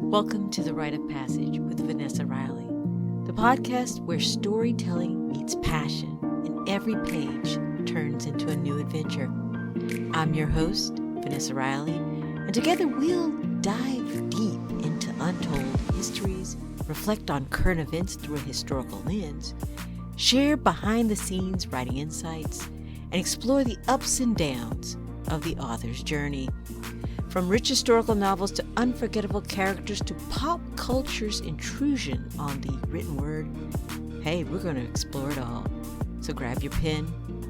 Welcome to The Rite of Passage with Vanessa Riley, the podcast where storytelling meets passion and every page turns into a new adventure. I'm your host, Vanessa Riley, and together we'll dive deep into untold histories, reflect on current events through a historical lens, share behind-the-scenes writing insights, and explore the ups and downs of the author's journey. From rich historical novels to unforgettable characters to pop culture's intrusion on the written word, hey, we're going to explore it all. So grab your pen,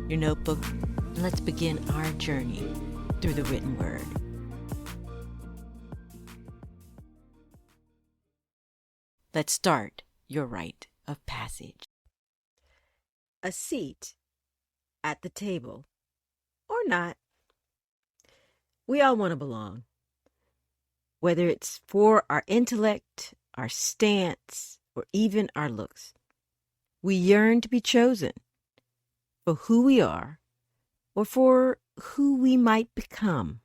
your notebook, and let's begin our journey through the written word. Let's start your rite of passage. A seat at the table, or not. We all want to belong, whether it's for our intellect, our stance, or even our looks. We yearn to be chosen for who we are or for who we might become.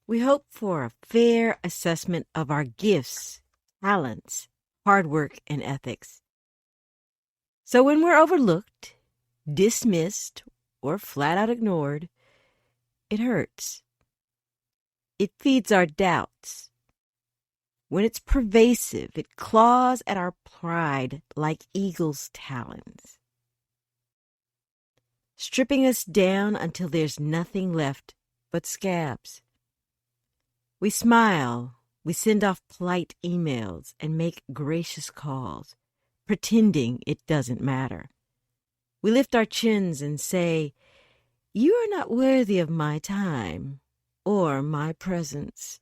We hope for a fair assessment of our gifts, talents, hard work, and ethics. So when we're overlooked, dismissed, or flat out ignored, it hurts. It feeds our doubts. When it's pervasive, it claws at our pride like eagle's talons, stripping us down until there's nothing left but scabs. We smile, we send off polite emails and make gracious calls, pretending it doesn't matter. We lift our chins and say, "You are not worthy of my time or my presence."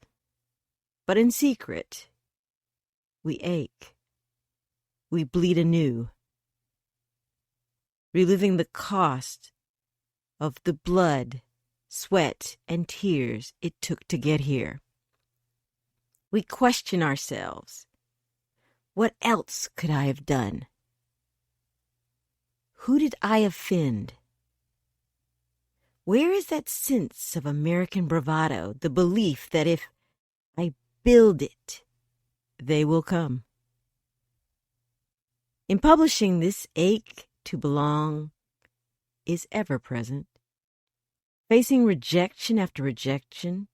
But in secret, we ache. We bleed anew, reliving the cost of the blood, sweat, and tears it took to get here. We question ourselves. What else could I have done? Who did I offend? Where is that sense of American bravado, the belief that if I build it, they will come? In publishing, this ache to belong is ever present. Facing rejection after rejection,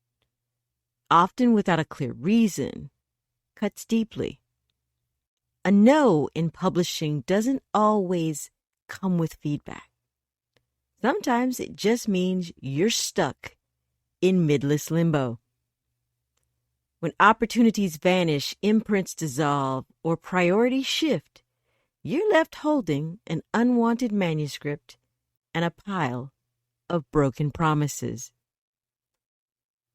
often without a clear reason, cuts deeply. A no in publishing doesn't always come with feedback. Sometimes it just means you're stuck in midlist limbo. When opportunities vanish, imprints dissolve, or priorities shift, you're left holding an unwanted manuscript and a pile of broken promises.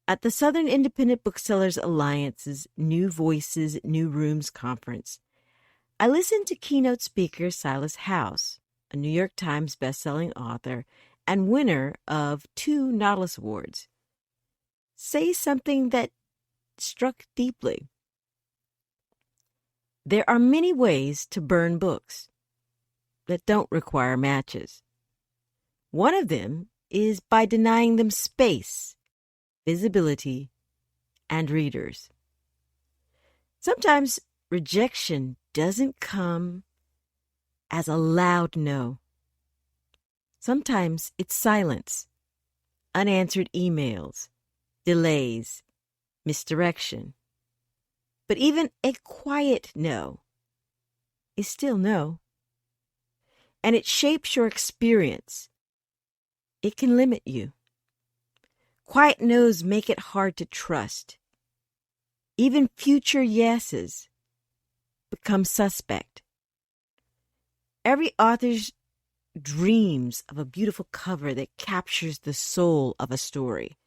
At the Southern Independent Booksellers Alliance's New Voices, New Rooms conference, I listened to keynote speaker Silas House, a New York Times bestselling author and winner of 2 Nautilus Awards, say something that struck deeply. There are many ways to burn books that don't require matches. One of them is by denying them space, visibility, and readers. Sometimes rejection doesn't come as a loud no. Sometimes it's silence, unanswered emails, delays, misdirection. But even a quiet no is still no. And it shapes your experience. It can limit you. Quiet no's make it hard to trust. Even future yeses become suspect. Every author's dreams of a beautiful cover that captures the soul of a story.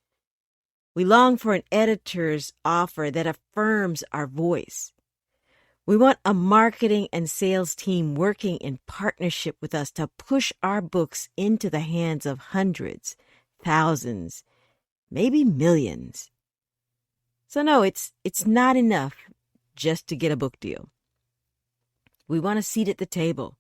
We long for an editor's offer that affirms our voice. We want a marketing and sales team working in partnership with us to push our books into the hands of hundreds, thousands, maybe millions. So no, it's not enough just to get a book deal. We want a seat at the table,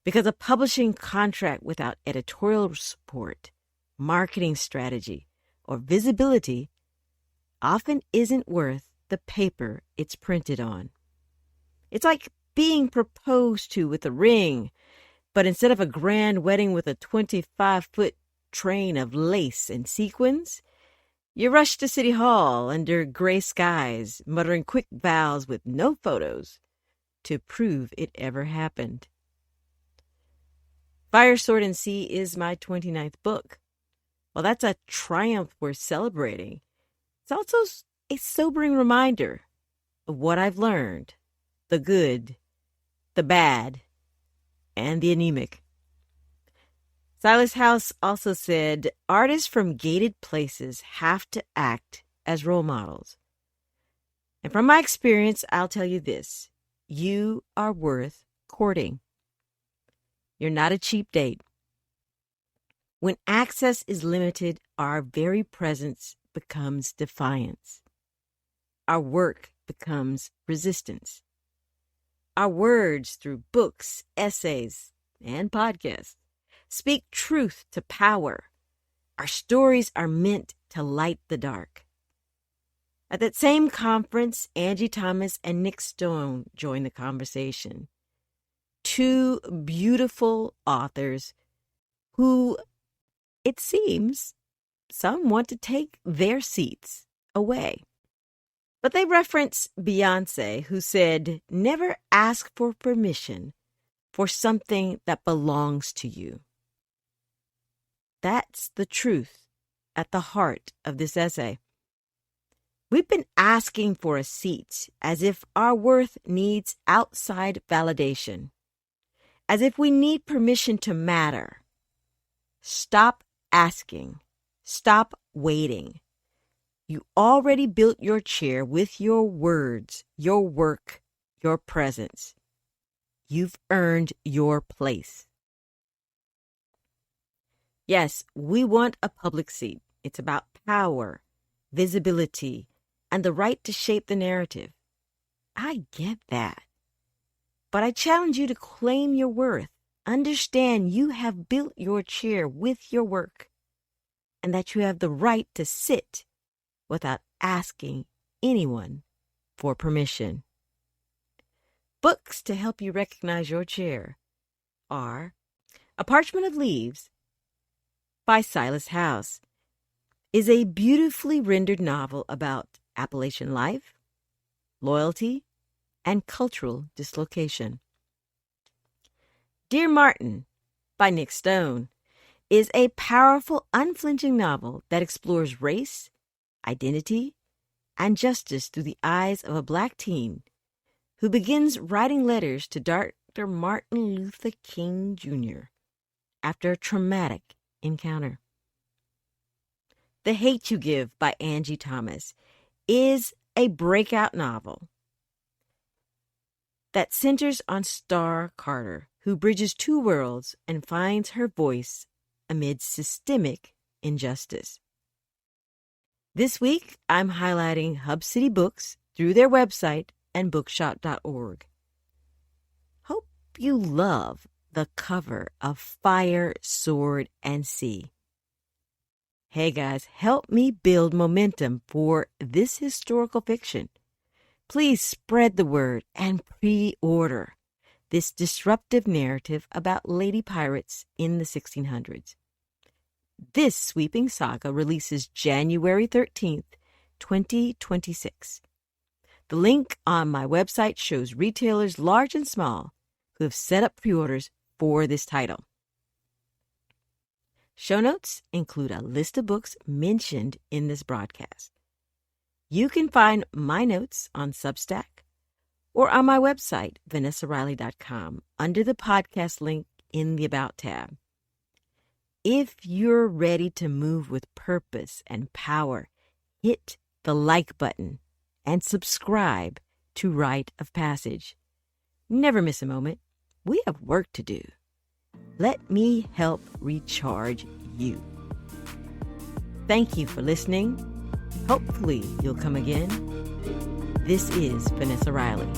because a publishing contract without editorial support, marketing strategy, or visibility often isn't worth the paper it's printed on. It's like being proposed to with a ring, but instead of a grand wedding with a 25-foot train of lace and sequins, you rush to City Hall under gray skies, muttering quick vows with no photos to prove it ever happened. Fire, Sword, and Sea is my 29th book. While that's a triumph worth celebrating, it's also a sobering reminder of what I've learned, the good, the bad, and the anemic. Silas House also said, artists from gated places have to act as role models. And from my experience, I'll tell you this. You are worth courting. You're not a cheap date. When access is limited, our very presence becomes defiance. Our work becomes resistance. Our words through books, essays, and podcasts speak truth to power. Our stories are meant to light the dark. At that same conference, Angie Thomas and Nick Stone joined the conversation. Two beautiful authors who, it seems, some want to take their seats away. But they reference Beyonce, who said, never ask for permission for something that belongs to you. That's the truth at the heart of this essay. We've been asking for a seat as if our worth needs outside validation, as if we need permission to matter. Stop asking. Stop waiting. You already built your chair with your words, your work, your presence. You've earned your place. Yes, we want a public seat. It's about power, visibility, and the right to shape the narrative. I get that. But I challenge you to claim your worth. Understand you have built your chair with your work, and that you have the right to sit without asking anyone for permission. Books to help you recognize your chair are A Parchment of Leaves by Silas House is a beautifully rendered novel about Appalachian life, loyalty, and cultural dislocation. Dear Martin by Nick Stone is a powerful, unflinching novel that explores race, identity, and justice through the eyes of a Black teen who begins writing letters to Dr. Martin Luther King Jr. after a traumatic encounter. The Hate You Give by Angie Thomas is a breakout novel that centers on Star Carter, who bridges two worlds and finds her voice amid systemic injustice. This week, I'm highlighting Hub City Books through their website and bookshop.org. Hope you love the cover of Fire, Sword, and Sea. Hey guys, help me build momentum for this historical fiction. Please spread the word and pre-order this disruptive narrative about lady pirates in the 1600s. This sweeping saga releases January 13th, 2026. The link on my website shows retailers large and small who have set up pre-orders for this title. Show notes include a list of books mentioned in this broadcast. You can find my notes on Substack or on my website, vanessariley.com, under the podcast link in the About tab. If you're ready to move with purpose and power, hit the like button and subscribe to Rite of Passage. Never miss a moment. We have work to do. Let me help recharge you. Thank you for listening. Hopefully you'll come again. This is Vanessa Riley.